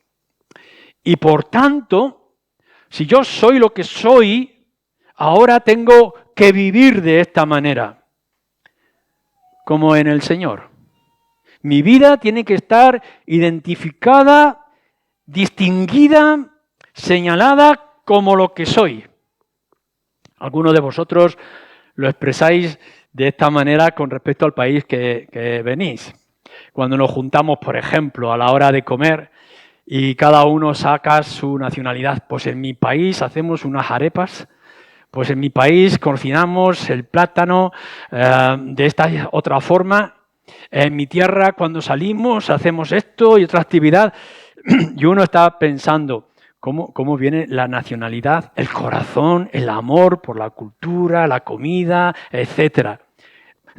Y por tanto, si yo soy lo que soy, ahora tengo que vivir de esta manera. Como en el Señor. Mi vida tiene que estar identificada, distinguida, señalada como lo que soy. Algunos de vosotros lo expresáis de esta manera con respecto al país que venís. Cuando nos juntamos, por ejemplo, a la hora de comer y cada uno saca su nacionalidad. Pues en mi país hacemos unas arepas. Pues en mi país cocinamos el plátano de esta otra forma. En mi tierra, cuando salimos, hacemos esto y otra actividad. Y uno está pensando, ¿cómo viene la nacionalidad, el corazón, el amor por la cultura, la comida, etcétera?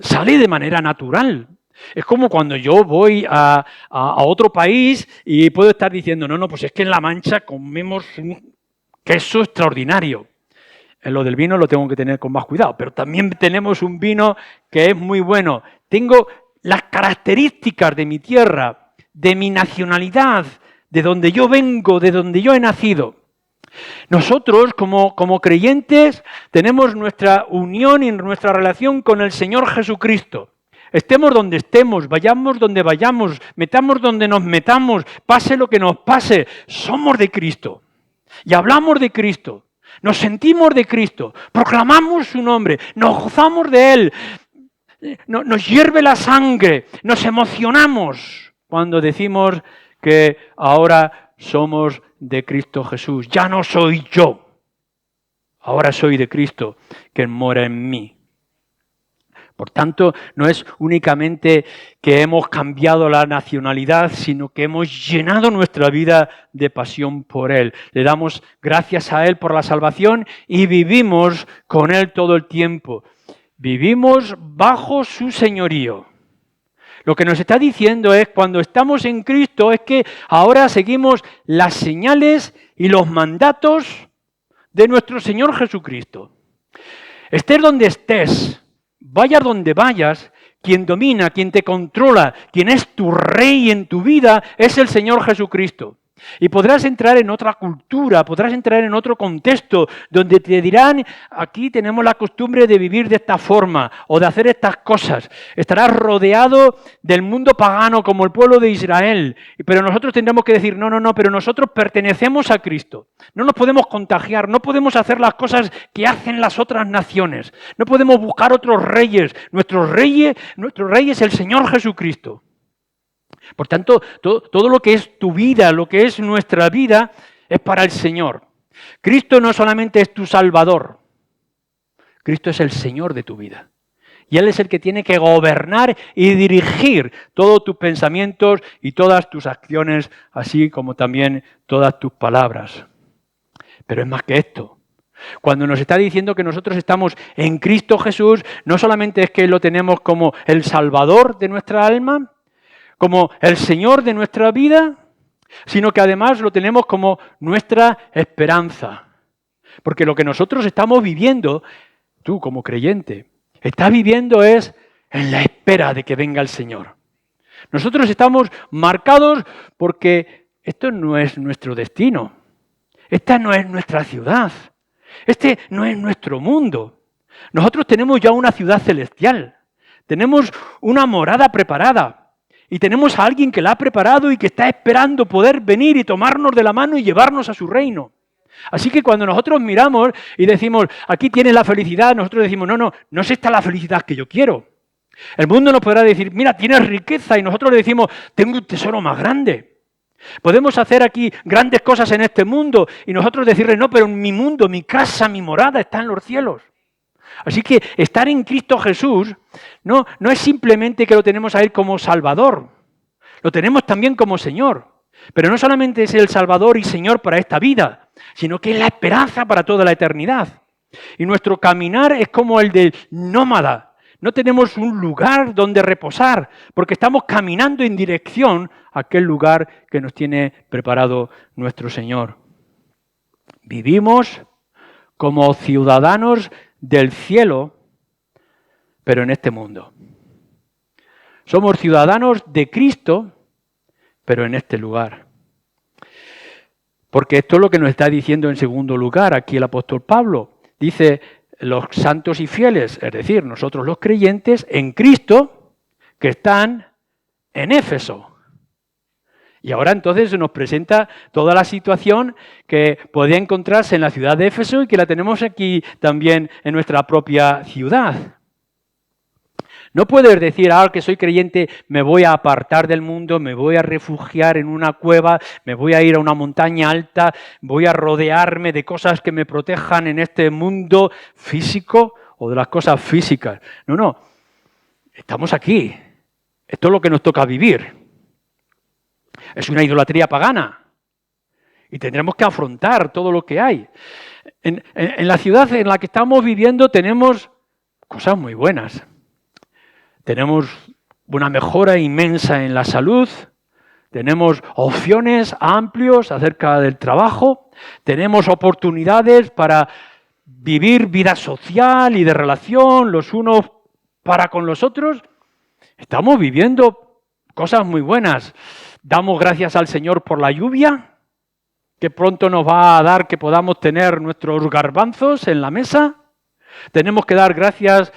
Sale de manera natural. Es como cuando yo voy a otro país y puedo estar diciendo, no, pues es que en La Mancha comemos un queso extraordinario. En lo del vino lo tengo que tener con más cuidado, pero también tenemos un vino que es muy bueno. Tengo las características de mi tierra, de mi nacionalidad, de donde yo vengo, de donde yo he nacido. Nosotros, como creyentes, tenemos nuestra unión y nuestra relación con el Señor Jesucristo. Estemos donde estemos, vayamos donde vayamos, metamos donde nos metamos, pase lo que nos pase, somos de Cristo. Y hablamos de Cristo. Nos sentimos de Cristo, proclamamos su nombre, nos gozamos de Él, nos hierve la sangre, nos emocionamos cuando decimos que ahora somos de Cristo Jesús. Ya no soy yo, ahora soy de Cristo, que mora en mí. Por tanto, no es únicamente que hemos cambiado la nacionalidad, sino que hemos llenado nuestra vida de pasión por Él. Le damos gracias a Él por la salvación y vivimos con Él todo el tiempo. Vivimos bajo su señorío. Lo que nos está diciendo es, cuando estamos en Cristo, es que ahora seguimos las señales y los mandatos de nuestro Señor Jesucristo. Estés donde estés, vayas donde vayas, quien domina, quien te controla, quien es tu rey en tu vida, es el Señor Jesucristo. Y podrás entrar en otra cultura, podrás entrar en otro contexto, donde te dirán, aquí tenemos la costumbre de vivir de esta forma o de hacer estas cosas. Estarás rodeado del mundo pagano como el pueblo de Israel, pero nosotros tendremos que decir, no, pero nosotros pertenecemos a Cristo. No nos podemos contagiar, no podemos hacer las cosas que hacen las otras naciones. No podemos buscar otros reyes. Nuestro rey es el Señor Jesucristo. Por tanto, todo lo que es tu vida, lo que es nuestra vida, es para el Señor. Cristo no solamente es tu Salvador, Cristo es el Señor de tu vida. Y Él es el que tiene que gobernar y dirigir todos tus pensamientos y todas tus acciones, así como también todas tus palabras. Pero es más que esto. Cuando nos está diciendo que nosotros estamos en Cristo Jesús, no solamente es que lo tenemos como el Salvador de nuestra alma, como el Señor de nuestra vida, sino que además lo tenemos como nuestra esperanza. Porque lo que nosotros estamos viviendo, tú como creyente, estás viviendo es en la espera de que venga el Señor. Nosotros estamos marcados porque esto no es nuestro destino. Esta no es nuestra ciudad. Este no es nuestro mundo. Nosotros tenemos ya una ciudad celestial. Tenemos una morada preparada. Y tenemos a alguien que la ha preparado y que está esperando poder venir y tomarnos de la mano y llevarnos a su reino. Así que cuando nosotros miramos y decimos, aquí tienes la felicidad, nosotros decimos, no es esta la felicidad que yo quiero. El mundo nos podrá decir, mira, tienes riqueza, y nosotros le decimos, tengo un tesoro más grande. Podemos hacer aquí grandes cosas en este mundo y nosotros decirle, no, pero mi mundo, mi casa, mi morada está en los cielos. Así que estar en Cristo Jesús no es simplemente que lo tenemos a Él como Salvador, lo tenemos también como Señor. Pero no solamente es el Salvador y Señor para esta vida, sino que es la esperanza para toda la eternidad. Y nuestro caminar es como el del nómada. No tenemos un lugar donde reposar, porque estamos caminando en dirección a aquel lugar que nos tiene preparado nuestro Señor. Vivimos como ciudadanos del cielo, pero en este mundo. Somos ciudadanos de Cristo, pero en este lugar. Porque esto es lo que nos está diciendo en segundo lugar aquí el apóstol Pablo. Dice, los santos y fieles, es decir, nosotros los creyentes en Cristo, que están en Éfeso. Y ahora entonces se nos presenta toda la situación que podía encontrarse en la ciudad de Éfeso y que la tenemos aquí también en nuestra propia ciudad. No puedes decir, ahora que soy creyente, me voy a apartar del mundo, me voy a refugiar en una cueva, me voy a ir a una montaña alta, voy a rodearme de cosas que me protejan en este mundo físico o de las cosas físicas. No, estamos aquí. Esto es lo que nos toca vivir. Es una idolatría pagana y tendremos que afrontar todo lo que hay. En la ciudad en la que estamos viviendo tenemos cosas muy buenas. Tenemos una mejora inmensa en la salud, tenemos opciones amplios acerca del trabajo, tenemos oportunidades para vivir vida social y de relación los unos para con los otros. Estamos viviendo cosas muy buenas. Damos gracias al Señor por la lluvia, que pronto nos va a dar que podamos tener nuestros garbanzos en la mesa. Tenemos que dar gracias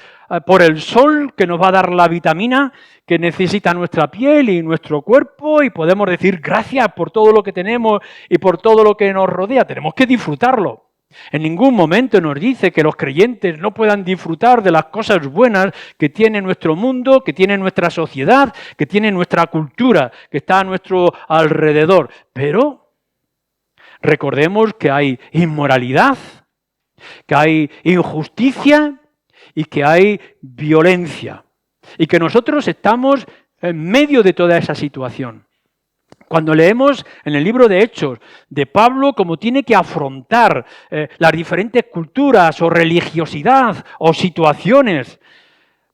por el sol, que nos va a dar la vitamina que necesita nuestra piel y nuestro cuerpo, y podemos decir gracias por todo lo que tenemos y por todo lo que nos rodea. Tenemos que disfrutarlo. En ningún momento nos dice que los creyentes no puedan disfrutar de las cosas buenas que tiene nuestro mundo, que tiene nuestra sociedad, que tiene nuestra cultura, que está a nuestro alrededor. Pero recordemos que hay inmoralidad, que hay injusticia y que hay violencia. Y que nosotros estamos en medio de toda esa situación. Cuando leemos en el libro de Hechos de Pablo cómo tiene que afrontar las diferentes culturas o religiosidad o situaciones,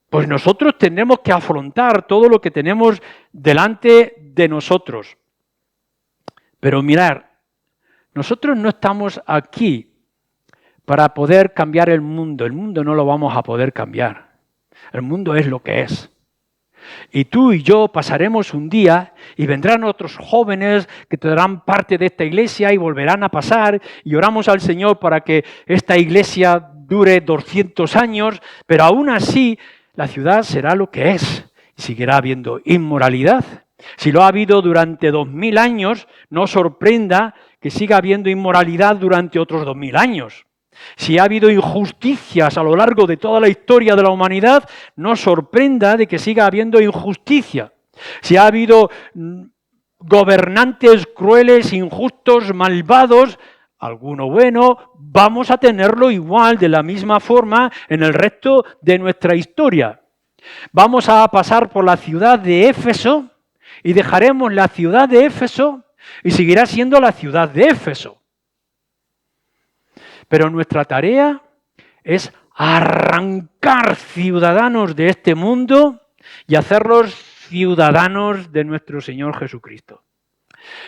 pues nosotros tenemos que afrontar todo lo que tenemos delante de nosotros. Pero mirar, nosotros no estamos aquí para poder cambiar el mundo no lo vamos a poder cambiar. El mundo es lo que es. Y tú y yo pasaremos un día y vendrán otros jóvenes que te darán parte de esta iglesia y volverán a pasar y oramos al Señor para que esta iglesia dure 200 años, pero aún así la ciudad será lo que es. Seguirá habiendo inmoralidad. Si lo ha habido durante 2000 años, no sorprenda que siga habiendo inmoralidad durante otros 2000 años. Si ha habido injusticias a lo largo de toda la historia de la humanidad, no sorprenda de que siga habiendo injusticia. Si ha habido gobernantes crueles, injustos, malvados, alguno bueno, vamos a tenerlo igual, de la misma forma, en el resto de nuestra historia. Vamos a pasar por la ciudad de Éfeso y dejaremos la ciudad de Éfeso y seguirá siendo la ciudad de Éfeso. Pero nuestra tarea es arrancar ciudadanos de este mundo y hacerlos ciudadanos de nuestro Señor Jesucristo.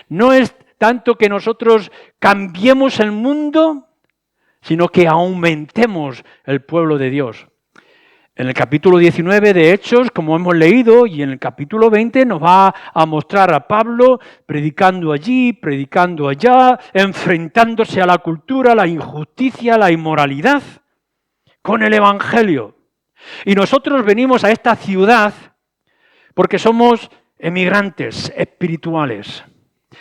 No es tanto que nosotros cambiemos el mundo, sino que aumentemos el pueblo de Dios. En el capítulo 19 de Hechos, como hemos leído, y en el capítulo 20 nos va a mostrar a Pablo predicando allí, predicando allá, enfrentándose a la cultura, la injusticia, la inmoralidad, con el Evangelio. Y nosotros venimos a esta ciudad porque somos emigrantes espirituales.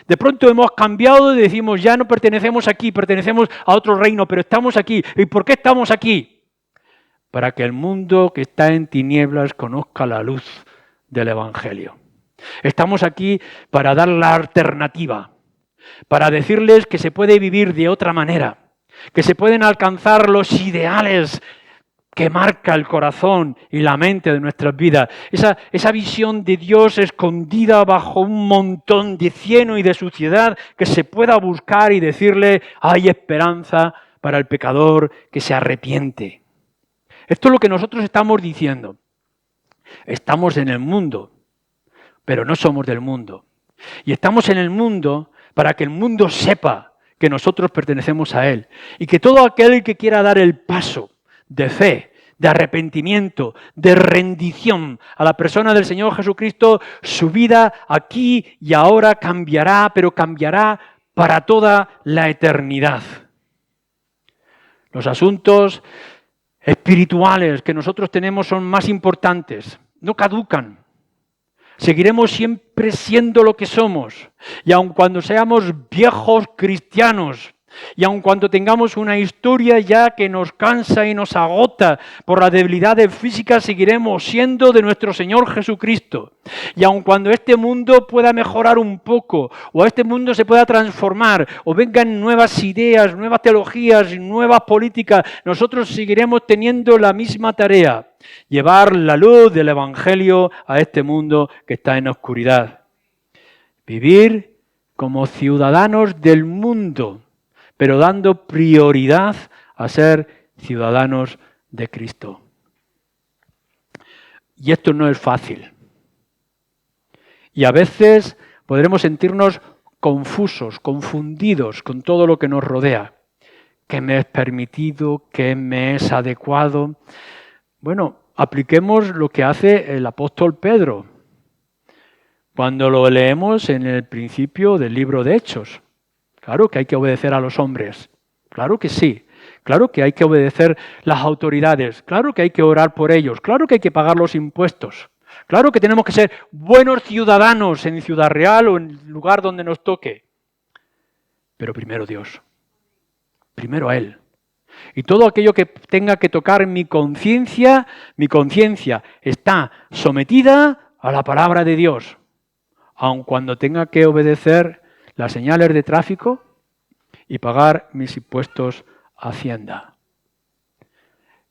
De pronto hemos cambiado y decimos, ya no pertenecemos aquí, pertenecemos a otro reino, pero estamos aquí. ¿Y por qué estamos aquí? Para que el mundo que está en tinieblas conozca la luz del Evangelio. Estamos aquí para dar la alternativa, para decirles que se puede vivir de otra manera, que se pueden alcanzar los ideales que marca el corazón y la mente de nuestras vidas. Esa visión de Dios escondida bajo un montón de cieno y de suciedad que se pueda buscar y decirle, hay esperanza para el pecador que se arrepiente. Esto es lo que nosotros estamos diciendo. Estamos en el mundo, pero no somos del mundo. Y estamos en el mundo para que el mundo sepa que nosotros pertenecemos a Él. Y que todo aquel que quiera dar el paso de fe, de arrepentimiento, de rendición a la persona del Señor Jesucristo, su vida aquí y ahora cambiará, pero cambiará para toda la eternidad. Los asuntos espirituales que nosotros tenemos son más importantes, no caducan. Seguiremos siempre siendo lo que somos. Y aun cuando seamos viejos cristianos, y aun cuando tengamos una historia ya que nos cansa y nos agota por las debilidades físicas, seguiremos siendo de nuestro Señor Jesucristo. Y aun cuando este mundo pueda mejorar un poco, o este mundo se pueda transformar, o vengan nuevas ideas, nuevas teologías, nuevas políticas, nosotros seguiremos teniendo la misma tarea: llevar la luz del Evangelio a este mundo que está en oscuridad. Vivir como ciudadanos del mundo, pero dando prioridad a ser ciudadanos de Cristo. Y esto no es fácil. Y a veces podremos sentirnos confusos, confundidos con todo lo que nos rodea. ¿Qué me es permitido? ¿Qué me es adecuado? Bueno, apliquemos lo que hace el apóstol Pedro cuando lo leemos en el principio del libro de Hechos. Claro que hay que obedecer a los hombres, claro que sí, claro que hay que obedecer las autoridades, claro que hay que orar por ellos, claro que hay que pagar los impuestos, claro que tenemos que ser buenos ciudadanos en Ciudad Real o en el lugar donde nos toque. Pero primero Dios, primero a Él. Y todo aquello que tenga que tocar mi conciencia está sometida a la palabra de Dios, aun cuando tenga que obedecer las señales de tráfico y pagar mis impuestos a Hacienda.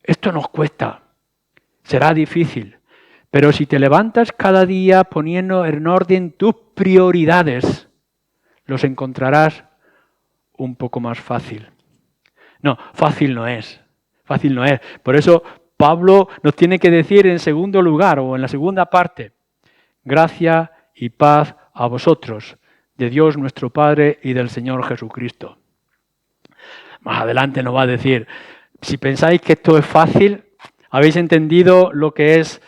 Esto nos cuesta, será difícil, pero si te levantas cada día poniendo en orden tus prioridades, los encontrarás un poco más fácil. No, fácil no es, fácil no es. Por eso Pablo nos tiene que decir en segundo lugar o en la segunda parte: gracia y paz a vosotros, de Dios nuestro Padre y del Señor Jesucristo. Más adelante nos va a decir, si pensáis que esto es fácil, habéis entendido lo que es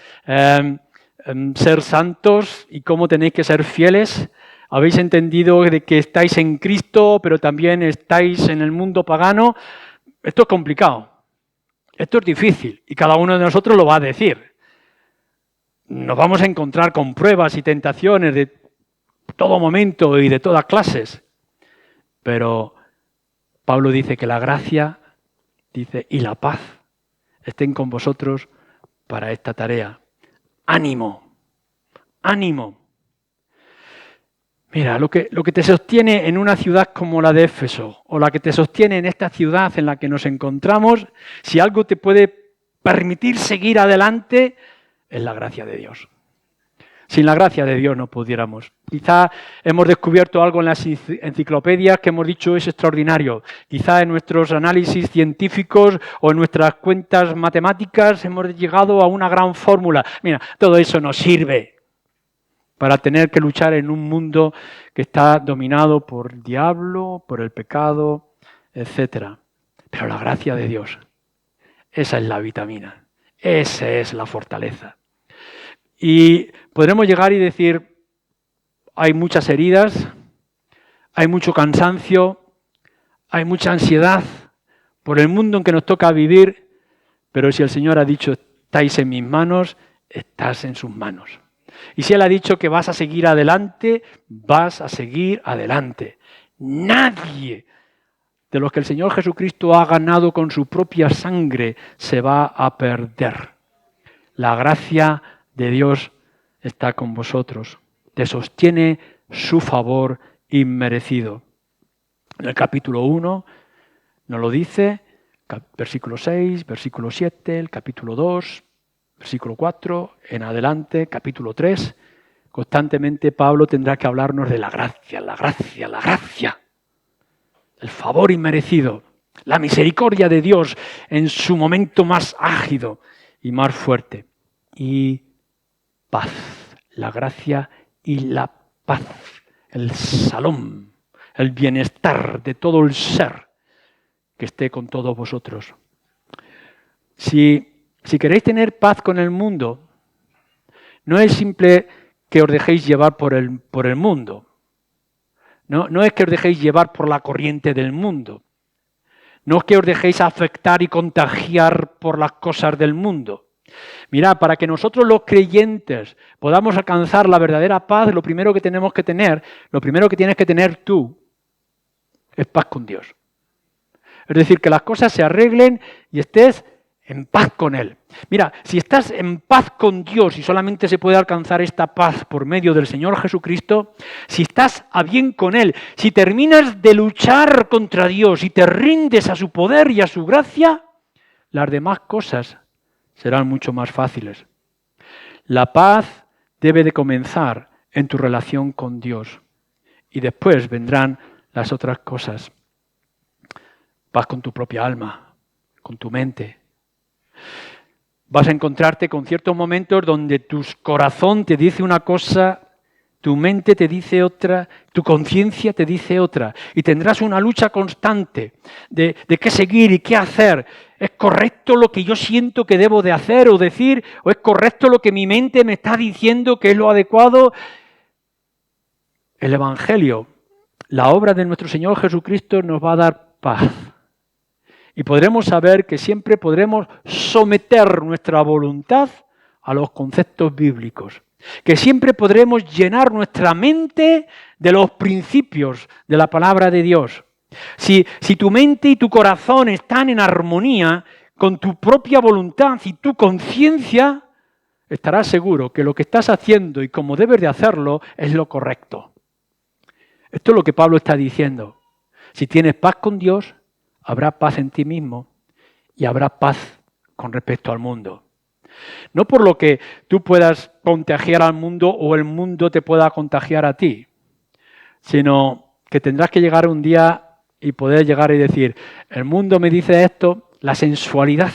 ser santos y cómo tenéis que ser fieles. Habéis entendido de que estáis en Cristo, pero también estáis en el mundo pagano. Esto es complicado. Esto es difícil y cada uno de nosotros lo va a decir. Nos vamos a encontrar con pruebas y tentaciones de todo momento y de todas clases. Pero Pablo dice que la gracia, dice, y la paz estén con vosotros para esta tarea. ¡Ánimo! ¡Ánimo! Mira, lo que te sostiene en una ciudad como la de Éfeso, o la que te sostiene en esta ciudad en la que nos encontramos, si algo te puede permitir seguir adelante, es la gracia de Dios. Sin la gracia de Dios no pudiéramos. Quizá hemos descubierto algo en las enciclopedias que hemos dicho es extraordinario. Quizá en nuestros análisis científicos o en nuestras cuentas matemáticas hemos llegado a una gran fórmula. Mira, todo eso nos sirve para tener que luchar en un mundo que está dominado por el diablo, por el pecado, etc. Pero la gracia de Dios, esa es la vitamina, esa es la fortaleza. Y podremos llegar y decir, hay muchas heridas, hay mucho cansancio, hay mucha ansiedad por el mundo en que nos toca vivir, pero si el Señor ha dicho, estáis en mis manos, estás en sus manos. Y si Él ha dicho que vas a seguir adelante, vas a seguir adelante. Nadie de los que el Señor Jesucristo ha ganado con su propia sangre se va a perder. La gracia de Dios está con vosotros. Te sostiene su favor inmerecido. En el capítulo 1 nos lo dice, versículo 6, versículo 7, el capítulo 2, versículo 4, en adelante, capítulo 3. Constantemente Pablo tendrá que hablarnos de la gracia, la gracia, la gracia. El favor inmerecido, la misericordia de Dios en su momento más ágido y más fuerte. Y paz, la gracia y la paz, el salom, el bienestar de todo el ser que esté con todos vosotros. Si queréis tener paz con el mundo, no es simple que os dejéis llevar por el mundo. No es que os dejéis llevar por la corriente del mundo. No es que os dejéis afectar y contagiar por las cosas del mundo. Mirad, para que nosotros los creyentes podamos alcanzar la verdadera paz, lo primero que tenemos que tener, lo primero que tienes que tener tú, es paz con Dios. Es decir, que las cosas se arreglen y estés en paz con Él. Mira, si estás en paz con Dios y solamente se puede alcanzar esta paz por medio del Señor Jesucristo, si estás a bien con Él, si terminas de luchar contra Dios y te rindes a su poder y a su gracia, las demás cosas serán mucho más fáciles. La paz debe de comenzar en tu relación con Dios y después vendrán las otras cosas. Paz con tu propia alma, con tu mente. Vas a encontrarte con ciertos momentos donde tu corazón te dice una cosa, tu mente te dice otra, tu conciencia te dice otra. Y tendrás una lucha constante de qué seguir y qué hacer. ¿Es correcto lo que yo siento que debo de hacer o decir? ¿O es correcto lo que mi mente me está diciendo que es lo adecuado? El Evangelio, la obra de nuestro Señor Jesucristo nos va a dar paz. Y podremos saber que siempre podremos someter nuestra voluntad a los conceptos bíblicos. Que siempre podremos llenar nuestra mente de los principios de la palabra de Dios. Si tu mente y tu corazón están en armonía con tu propia voluntad y tu conciencia, estarás seguro que lo que estás haciendo y como debes de hacerlo es lo correcto. Esto es lo que Pablo está diciendo. Si tienes paz con Dios, habrá paz en ti mismo y habrá paz con respecto al mundo. No por lo que tú puedas contagiar al mundo o el mundo te pueda contagiar a ti, sino que tendrás que llegar un día y poder llegar y decir, el mundo me dice esto, la sensualidad,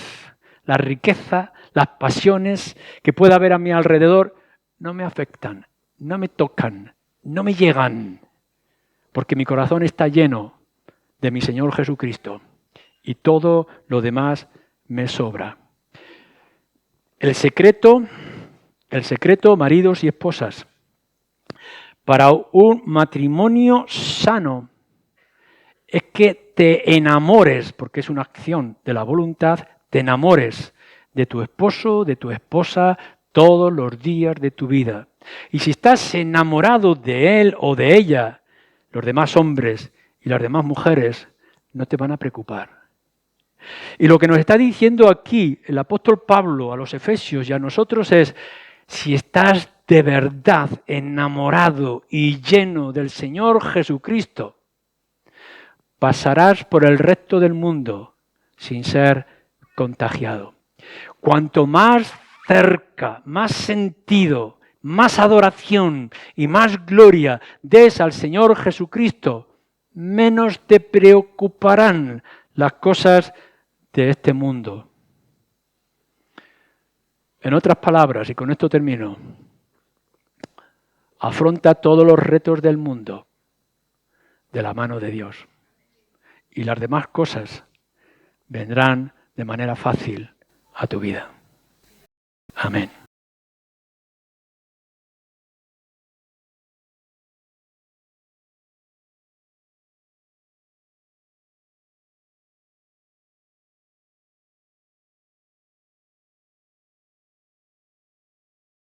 la riqueza, las pasiones que pueda haber a mi alrededor, no me afectan, no me tocan, no me llegan, porque mi corazón está lleno de mi Señor Jesucristo y todo lo demás me sobra. El secreto El secreto, maridos y esposas. Para un matrimonio sano es que te enamores, porque es una acción de la voluntad, te enamores de tu esposo, de tu esposa, todos los días de tu vida. Y si estás enamorado de él o de ella, los demás hombres y las demás mujeres no te van a preocupar. Y lo que nos está diciendo aquí el apóstol Pablo a los Efesios y a nosotros es, si estás de verdad enamorado y lleno del Señor Jesucristo, pasarás por el resto del mundo sin ser contagiado. Cuanto más cerca, más sentido, más adoración y más gloria des al Señor Jesucristo, menos te preocuparán las cosas de este mundo. En otras palabras, y con esto termino, afronta todos los retos del mundo de la mano de Dios. Y las demás cosas vendrán de manera fácil a tu vida. Amén.